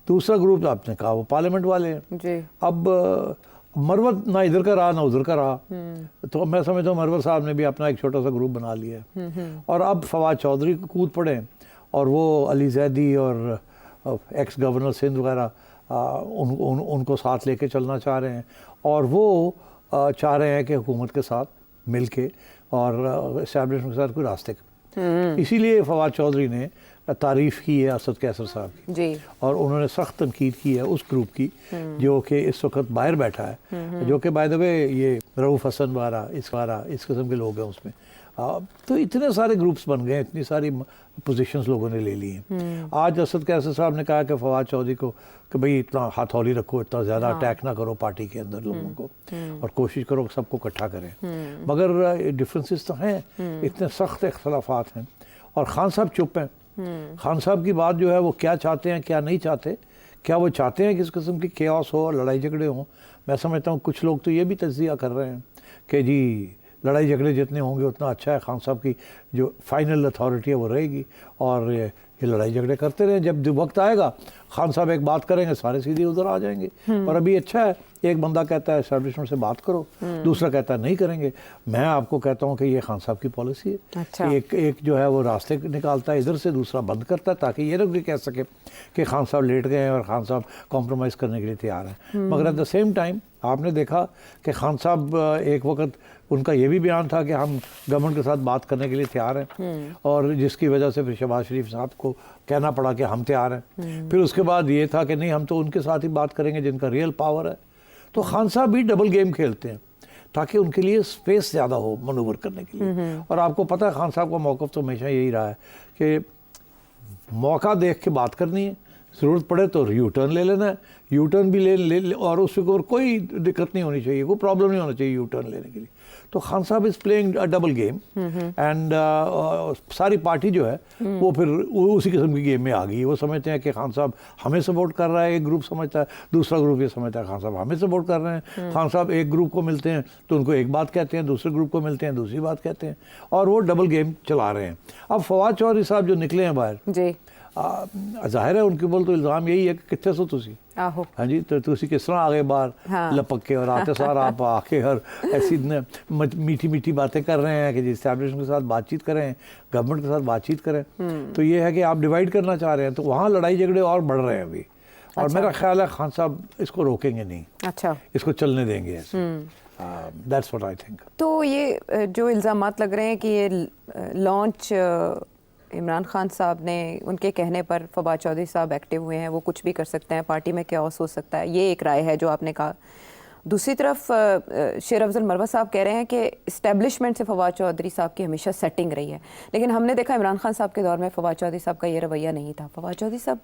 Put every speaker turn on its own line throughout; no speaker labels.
दूसरा ग्रुप तो आपने कहा वो पार्लियामेंट वाले हैं
जी।
अब मरवत ना इधर का रहा ना उधर का रहा, तो मैं समझता हूँ मरवत साहब ने भी अपना एक छोटा सा ग्रुप बना लिया है और अब फवाद चौधरी को कूद पड़े और वो अली जैदी और एक्स गवर्नर सिंध वगैरह उनको साथ लेके चलना चाह रहे हैं और वो चाह रहे हैं कि हुकूमत के साथ मिल के और इस्टेब्लिशमेंट के साथ कोई रास्ते इसीलिए फवाद चौधरी ने तारीफ़ की है असद कैसर साहब की
जी।
और उन्होंने सख्त तनकीद की है उस ग्रुप की जो कि इस वक्त बाहर बैठा है, जो कि बाय द वे ये रऊफ़ हसन वारा इस किस्म के लोग हैं उसमें। तो इतने सारे ग्रुप्स बन गए, इतनी सारी पोजीशंस लोगों ने ले ली हैं। आज असद कैसर साहब ने कहा कि फवाद चौधरी को कि भाई इतना हथौली रखो, इतना ज़्यादा अटैक ना करो पार्टी के अंदर लोगों को और कोशिश करो कि सबको इकट्ठा करें। मगर डिफरेंसेस तो हैं, इतने सख्त इख्तलाफात हैं और खान साहब चुप हैं। खान साहब की बात जो है वो क्या चाहते हैं क्या नहीं चाहते, क्या वो चाहते हैं कि इस किस्म की केओस हो, लड़ाई झगड़े हों। मैं समझता हूँ कुछ लोग तो ये भी तज्जिया कर रहे हैं कि जी लड़ाई झगड़े जितने होंगे उतना अच्छा है, खान साहब की जो फाइनल अथॉरिटी है वो रहेगी और ये लड़ाई झगड़े करते रहे, जब वक्त आएगा खान साहब एक बात करेंगे सारे सीधे उधर आ जाएंगे। और अभी अच्छा है, एक बंदा कहता है एस्टेब्लिशमेंट से बात करो, दूसरा कहता है नहीं करेंगे। मैं आपको कहता हूँ कि ये खान साहब की पॉलिसी है।
अच्छा।
एक जो है वो रास्ते निकालता है इधर से, दूसरा बंद करता है ताकि ये लोग भी कह सके कि खान साहब लेट गए हैं और खान साहब कॉम्प्रोमाइज़ करने के लिए तैयार हैं। मगर एट द सेम टाइम आपने देखा कि खान साहब एक वक्त उनका ये भी बयान था कि हम गवर्नमेंट के साथ बात करने के लिए तैयार हैं और जिसकी वजह से फिर शहबाज शरीफ साहब को कहना पड़ा कि हम तैयार हैं। फिर उसके बाद ये था कि नहीं हम तो उनके साथ ही बात करेंगे जिनका रियल पावर है। तो खान साहब भी डबल गेम खेलते हैं ताकि उनके लिए स्पेस ज़्यादा हो मनूवर करने के लिए। और आपको पता है खान साहब का मौक़िफ़ तो हमेशा यही रहा है कि मौका देख के बात करनी है, ज़रूरत पड़े तो यू टर्न ले लेना है, यू टर्न भी ले और उसके ऊपर कोई दिक्कत नहीं होनी चाहिए, कोई प्रॉब्लम नहीं होना चाहिए यू टर्न लेने के लिए। तो खान साहब is playing a double game and सारी पार्टी जो है वो फिर उसी किस्म की गेम में आ गई। वो समझते हैं कि खान साहब हमें सपोर्ट कर रहा है, एक ग्रुप समझता है, दूसरा ग्रुप ये समझता है खान साहब हमें सपोर्ट कर रहे हैं। खान साहब एक ग्रुप को मिलते हैं तो उनको एक बात कहते हैं, दूसरे ग्रुप को मिलते हैं दूसरी बात कहते हैं और वो डबल गेम चला रहे हैं। अब फवाद चौधरी साहब जो निकले हैं बाहर जी, जाहिर है उनके बोल तो इल्ज़ाम यही है कि कितने सो तुसी
आहो
हाँ जी, तो तुसी किस तरह आगे बाहर लपक के और आते सार आप आके हर ऐसी मीठी मीठी बातें कर रहे हैं कि जी इस्टेब्लिशमेंट के साथ बातचीत करें, गवर्नमेंट के साथ बातचीत करें। तो ये है कि आप डिवाइड करना चाह रहे हैं, तो वहाँ लड़ाई झगड़े और बढ़ रहे हैं अभी। और मेरा ख्याल है खान साहब इसको रोकेंगे नहीं, अच्छा इसको चलने देंगे ऐसे। That's what I think.
तो ये जो इल्ज़ामात लग रहे हैं कि ये लॉन्च इमरान खान साहब ने उनके कहने पर फवाद चौधरी साहब एक्टिव हुए हैं, वो कुछ भी कर सकते हैं, पार्टी में क्या हो सकता है, ये एक राय है जो आपने कहा। दूसरी तरफ शेर अफजल मरवत साहब कह रहे हैं कि इस्टेब्लिशमेंट से फवाद चौधरी साहब की हमेशा सेटिंग रही है, लेकिन हमने देखा इमरान खान साहब के दौर में फवाद चौधरी साहब का ये रवैया नहीं था। फवाद चौधरी साहब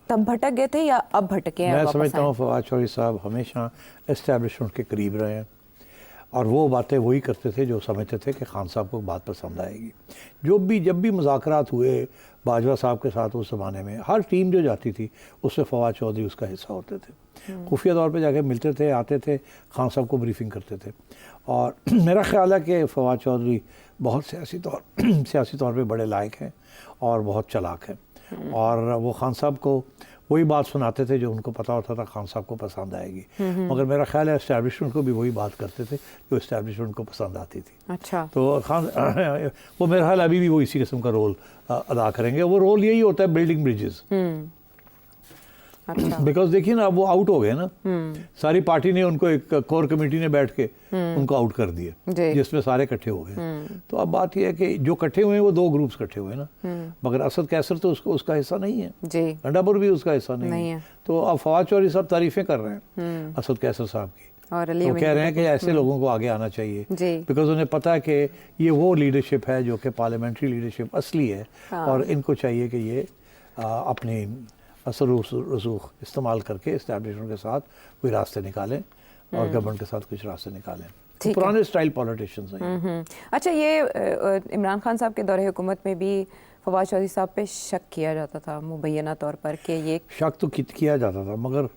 तब भटक गए थे या अब भटके हैं?
मैं समझता हूँ फवाद चौधरी साहब हमेशा इस्टेब्लिशमेंट के करीब रहे हैं और वो बातें वही करते थे जो समझते थे कि खान साहब को बात पसंद आएगी। जब भी मुज़ाकरात हुए बाजवा साहब के साथ उस ज़माने में, हर टीम जो जाती थी उससे फवाद चौधरी उसका हिस्सा होते थे, खुफिया तौर पे जाके मिलते थे, आते थे, खान साहब को ब्रीफिंग करते थे। और मेरा ख्याल है कि फवाद चौधरी बहुत सियासी तौर पे बड़े लायक हैं और बहुत चालाक हैं और वो खान साहब को वही बात सुनाते थे जो उनको पता होता था खान साहब को पसंद आएगी। मगर मेरा ख्याल है एस्टेब्लिशमेंट को भी वही बात करते थे जो एस्टेब्लिशमेंट को पसंद आती थी। अच्छा। तो खान वो मेरा ख्याल अभी भी वो इसी किस्म का रोल अदा करेंगे। वो रोल यही होता है बिल्डिंग ब्रिजेस। अच्छा। बिकॉज देखिए ना अब वो आउट हो गए ना, सारी पार्टी ने उनको एक कोर कमेटी ने बैठ के उनको आउट कर दिया जिसमें सारे इकट्ठे हो गए। तो अब बात यह है कि जो इकट्ठे हुए हैं वो दो ग्रुप्स इकट्ठे हुए ना, मगर असद कैसर तो उसका हिस्सा नहीं है, गंडापुर भी उसका हिस्सा नहीं है। तो अब फवाद चौधरी साहब तारीफें कर रहे हैं असद कैसर साहब की और तो कह रहे हैं कि ऐसे लोगों को आगे आना चाहिए बिकॉज उन्हें पता है कि ये वो लीडरशिप है जो कि पार्लियामेंट्री लीडरशिप असली है और इनको चाहिए कि ये अपनी असर रसूख इस्तेमाल करके इस्टेब्लिशमेंट के साथ कोई रास्ते निकालें और गवर्नमेंट के साथ कुछ रास्ते निकालें। तो पुराने स्टाइल पॉलिटिशियंस हैं।
अच्छा, ये इमरान खान साहब के दौरे हुकूमत में भी फवाद चौधरी साहब पे शक किया जाता था मुबैना तौर पर कि ये
शक तो किया जाता था, मगर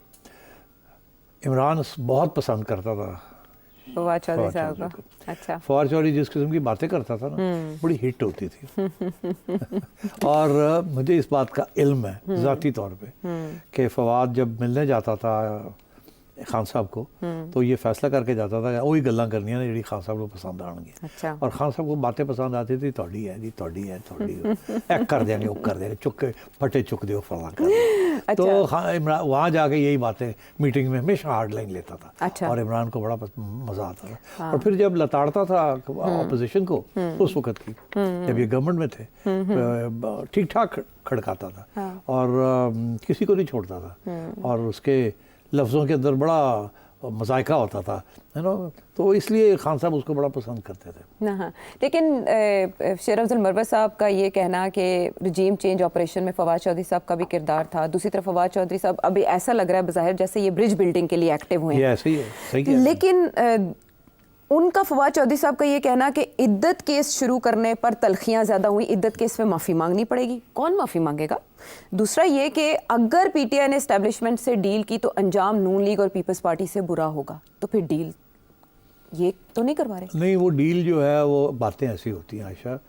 इमरान बहुत पसंद करता था
फवाद चौधरी
फवाद
साहब
चौधरी
का। अच्छा।
फवाद चौधरी जिस किस्म की बातें करता था ना, बड़ी हिट होती थी। और मुझे इस बात का इल्म है ज़ाती तौर पे कि फवाद जब मिलने जाता था खान साहब को, तो ये फैसला करके जाता था कि वही गल्लां करनियां ने ਜਿਹੜੀ खान साहब को पसंद आएंगी।
अच्छा।
और खान साहब को बातें पसंद आती थी, थोड़ी है जी, थोड़ी है, थोड़ी है, कर देंगे, वो कर देंगे, चुक के फटे चुक दो, फलां कर दो।
अच्छा।
तो इमरान वहाँ जाके यही बातें मीटिंग में हमेशा हार्ड लाइन लेता था।
अच्छा।
और इमरान को बड़ा मज़ा आता था। और फिर जब लताड़ता था अपोजिशन को उस वक्त की, जब ये गवर्नमेंट में थे, ठीक ठाक खड़काता था और किसी को नहीं छोड़ता था, और उसके लफ्ज़ों के अंदर बड़ा मज़ायका होता था, है ना। तो इसलिए खान साहब उसको बड़ा पसंद करते थे।
हाँ, लेकिन शेर अफजल मरवत साहब का ये कहना कि रजीम चेंज ऑपरेशन में फवाद चौधरी साहब का भी किरदार था, दूसरी तरफ फवाद चौधरी साहब अभी ऐसा लग रहा है बज़ाहिर जैसे ये ब्रिज बिल्डिंग के लिए एक्टिव हुए
ये
हैं।
ऐसे ही है, सही कह रहे हैं।
लेकिन उनका फवाद चौधरी साहब का ये कहना कि इद्दत केस शुरू करने पर तलखियां ज़्यादा हुई, इद्दत केस में माफ़ी मांगनी पड़ेगी, कौन माफ़ी मांगेगा? दूसरा ये कि अगर पीटीआई ने एस्टेब्लिशमेंट से डील की तो अंजाम नून लीग और पीपल्स पार्टी से बुरा होगा, तो फिर डील ये तो नहीं करवा रहे?
नहीं, वो डील जो है वो बातें ऐसी होती हैं आयशा,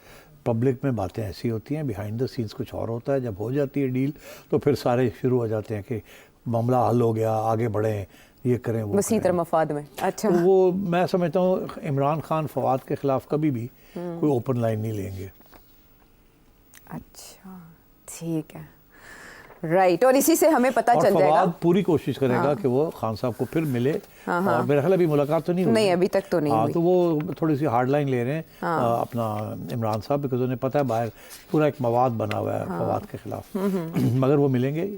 पब्लिक में बातें ऐसी होती हैं, बिहाइंड द सीन्स कुछ और होता है। जब हो जाती है डील तो फिर सारे शुरू हो जाते हैं कि मामला हल हो गया, आगे बढ़ें, ये करें, वो
वसी तरह मफाद में। अच्छा।
तो वो मैं समझता हूँ इमरान खान फवाद के खिलाफ कभी भी कोई ओपन लाइन नहीं लेंगे।
अच्छा, ठीक है, राइट। और इसी से हमें पता चल जाएगा।
फवाद पूरी कोशिश करेगा कि वो खान साहब को फिर मिले। और मेरा ख्याल अभी मुलाकात तो नहीं हुई।
नहीं, अभी तक तो नहीं हुई।
तो वो थोड़ी सी हार्ड लाइन ले रहे हैं अपना इमरान साहब, बिकॉज उन्हें पता है बाहर पूरा एक मवाद बना हुआ है फवाद के खिलाफ। मगर वो मिलेंगे,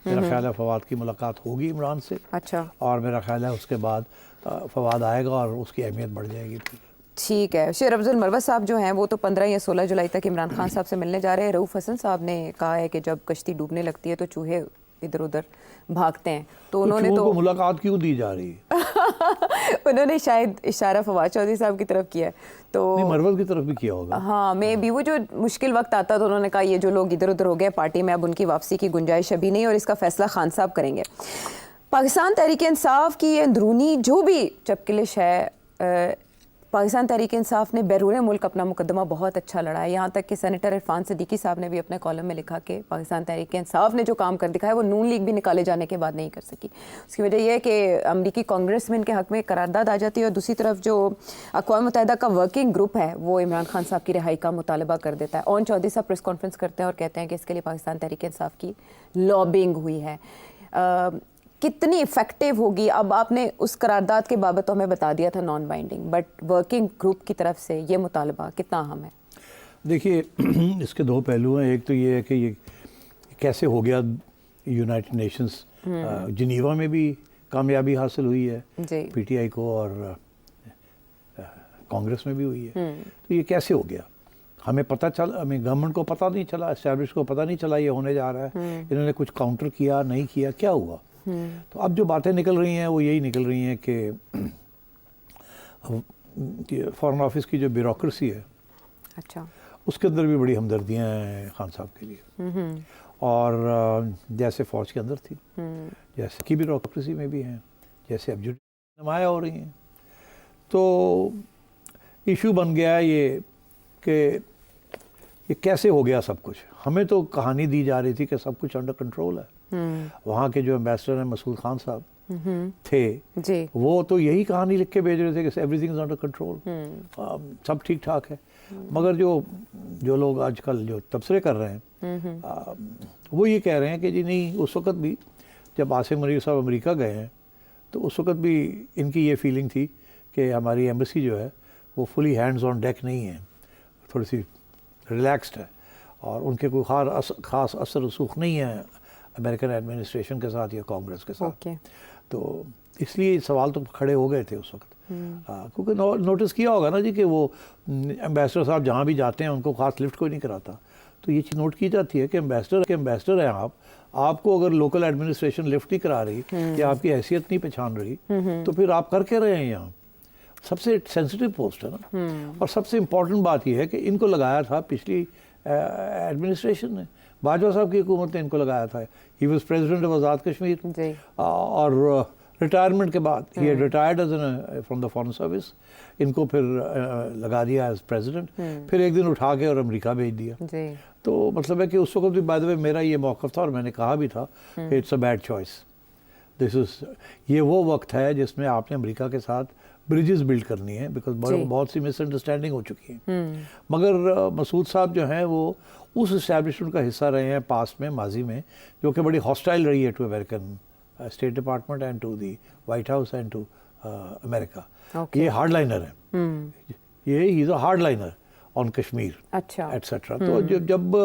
मेरा ख्याल है फवाद की मुलाकात होगी इमरान से।
अच्छा।
और मेरा ख्याल है उसके बाद फवाद आएगा और उसकी अहमियत बढ़ जाएगी।
ठीक है। शेर अफजल मरवत साहब जो हैं वो तो 15 या 16 जुलाई तक इमरान खान साहब से मिलने जा रहे हैं। रऊफ हसन साहब ने कहा है कि जब कश्ती डूबने लगती है तो चूहे इधर उधर भागते हैं, तो उन्होंने तो
मुलाकात क्यों दी जा रही है?
उन्होंने शायद इशारा फवाद चौधरी साहब की तरफ किया है, तो
मरवत की तरफ भी किया होगा।
हाँ, मैं भी वो जो मुश्किल वक्त आता तो उन्होंने कहा ये जो लोग इधर उधर हो गए पार्टी में, अब उनकी वापसी की गुंजाइश अभी नहीं और इसका फैसला खान साहब करेंगे। पाकिस्तान तहरीक इंसाफ की ये अंदरूनी जो भी चपकलिश है, पाकिस्तान तहरीक इंसाफ ने बैरून मुल्क अपना मुकदमा बहुत अच्छा लड़ा है। यहाँ तक कि सेनेटर इरफान सिद्दीकी साहब ने भी अपने कॉलम में लिखा कि पाकिस्तान तहरीक इंसाफ ने जो काम कर दिखाया वो नून लीग भी निकाले जाने के बाद नहीं कर सकी। उसकी वजह यह है कि अमरीकी कांग्रेस में इनके हक़ में करारदाद आ जाती है और दूसरी तरफ जो अक़वाम मुत्तहिदा का वर्किंग ग्रुप है वो इमरान खान साहब की रिहाई का मुतालबा कर देता है। ओन चौधरी साहब प्रेस कॉन्फ्रेंस करते हैं और कहते हैं कि इसके लिए पाकिस्तान तहरीक इंसाफ की लॉबिंग हुई है। कितनी इफेक्टिव होगी? अब आपने उस करारदाद के बाबत तो हमें बता दिया था non binding, but working group की तरफ से ये मुतालबा कितना अहम है?
देखिए, इसके दो पहलू हैं। एक तो ये है कि ये कैसे हो गया, यूनाइटेड नेशंस जिनीवा में भी कामयाबी हासिल हुई है पीटीआई को और कांग्रेस में भी हुई है। तो ये कैसे हो गया हमें पता चला, हमें गवर्नमेंट को पता नहीं चला, एस्टैब्लिश को पता नहीं चला ये होने जा रहा है। इन्होंने कुछ काउंटर किया, नहीं किया, क्या हुआ? तो अब जो बातें निकल रही हैं वो यही निकल रही हैं कि फॉरेन ऑफिस की जो ब्यूरोक्रेसी है,
अच्छा, उसके
अंदर भी बड़ी हमदर्दियाँ हैं खान साहब के लिए। और जैसे फ़ौज के अंदर थी, जैसे की ब्यूरोक्रेसी में भी हैं, जैसे अब जो नुमाया हो रही हैं। तो इशू बन गया है ये कि ये कैसे हो गया सब कुछ। हमें तो कहानी दी जा रही थी कि सब कुछ अंडर कंट्रोल है। वहाँ के जो एम्बेसडर हैं मसूद खान साहब थे जी, वो तो यही कहानी लिख के भेज रहे थे कि एवरीथिंग इज अंडर कंट्रोल, सब ठीक ठाक है। मगर जो लोग आजकल जो तबसरे कर रहे हैं वो ये कह रहे हैं कि जी नहीं, उस वक़्त भी जब आसिम मुनीर साहब अमेरिका गए हैं तो उस वक़्त भी इनकी ये फीलिंग थी कि हमारी एम्बेसी जो है वो फुली हैंड्स ऑन डेक नहीं है, थोड़ी सी रिलैक्स्ड है और उनके कोई ख़ास असर रसूख नहीं है अमेरिकन एडमिनिस्ट्रेशन के साथ या कांग्रेस के साथ। तो इसलिए सवाल तो खड़े हो गए थे उस वक्त। क्योंकि नोटिस किया होगा ना जी कि वो एम्बेसडर साहब जहाँ भी जाते हैं उनको खास लिफ्ट कोई नहीं कराता। तो ये चीज़ नोट की जाती है कि एम्बेसडर हैं आप, आपको अगर लोकल एडमिनिस्ट्रेशन लिफ्ट नहीं करा रही या आपकी हैसियत नहीं पहचान रही तो फिर आप कर के रहे हैं यहाँ। सबसे सेंसिटिव पोस्ट है ना। और सबसे इम्पोर्टेंट बात यह है कि इनको लगाया था पिछली एडमिनिस्ट्रेशन ने, बाजवा साहब की हुकूमत ने इनको लगाया था। He was president of Azad Kashmir और रिटायरमेंट के बाद ये retired as from the foreign service, इनको फिर लगा दिया एज प्रेसिडेंट, फिर एक दिन उठा के और अमेरिका भेज दिया।
जी।
तो मतलब है कि उस वक्त भी बाय द वे मेरा ये मौक़िफ़ था और मैंने कहा भी था it's a bad choice, this is, ये वो वक्त है जिसमें आपने अमेरिका के साथ ब्रिजेस बिल्ड करनी है, बिकॉज बहुत सी मिसअंडरस्टैंडिंग हो चुकी है। मगर मसूद साहब जो हैं वो उस इस्टेब्लिशमेंट का हिस्सा रहे हैं पास्ट में, माजी में, जो कि बड़ी हॉस्टाइल रही है to American state department and to the White House and to America. ये हार्ड लाइनर है, ये he is a hard liner on Kashmir
अच्छा।
एटसेट्रा। तो जब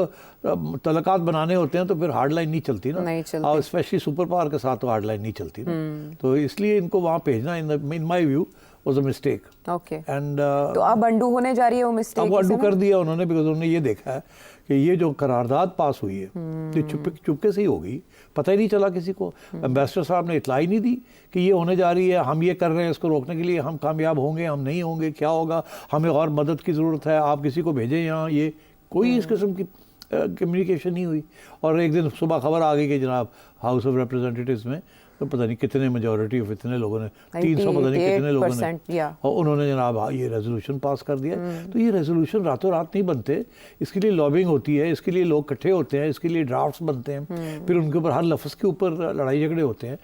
तलकात बनाने होते हैं तो फिर हार्ड लाइन नहीं चलती ना,
नहीं चलती।
और स्पेशली सुपर पावर के साथ तो हार्ड लाइन नहीं चलती ना। तो इसलिए इनको वहाँ भेजना in my view was a mistake.
Okay.
And
तो अब अंडू होने जा रही है वो मिस्टेक?
अब अंडू कर दिया उन्होंने, बिकॉज उन्होंने ये देखा है कि ये जो करारदाद पास हुई है ये चुपके से ही हो गई, पता ही नहीं चला किसी को। एम्बेसडर साहब ने इतला ही नहीं दी कि ये होने जा रही है, हम ये कर रहे हैं इसको रोकने के लिए, हम कामयाब होंगे, हम नहीं होंगे, क्या होगा, हमें और मदद की ज़रूरत है, आप किसी को भेजें यहाँ, ये कोई इस किस्म की कम्युनिकेशन नहीं हुई। और एक दिन सुबह खबर आ गई कि जनाब हाउस ऑफ रिप्रेजेंटेटिव्स में तो पता नहीं कितने मेजॉरिटी ऑफ इतने लोगों ने 300 पता नहीं कितने लोगों ने, और उन्होंने जनाब ये रेजोल्यूशन पास कर दिया। तो ये रेजोल्यूशन रातों रात नहीं बनते, इसके लिए लॉबिंग होती है, इसके लिए लोग इकट्ठे होते हैं, इसके लिए ड्राफ्ट्स बनते हैं, फिर उनके ऊपर हर लफ्ज़ के ऊपर लड़ाई झगड़े होते हैं।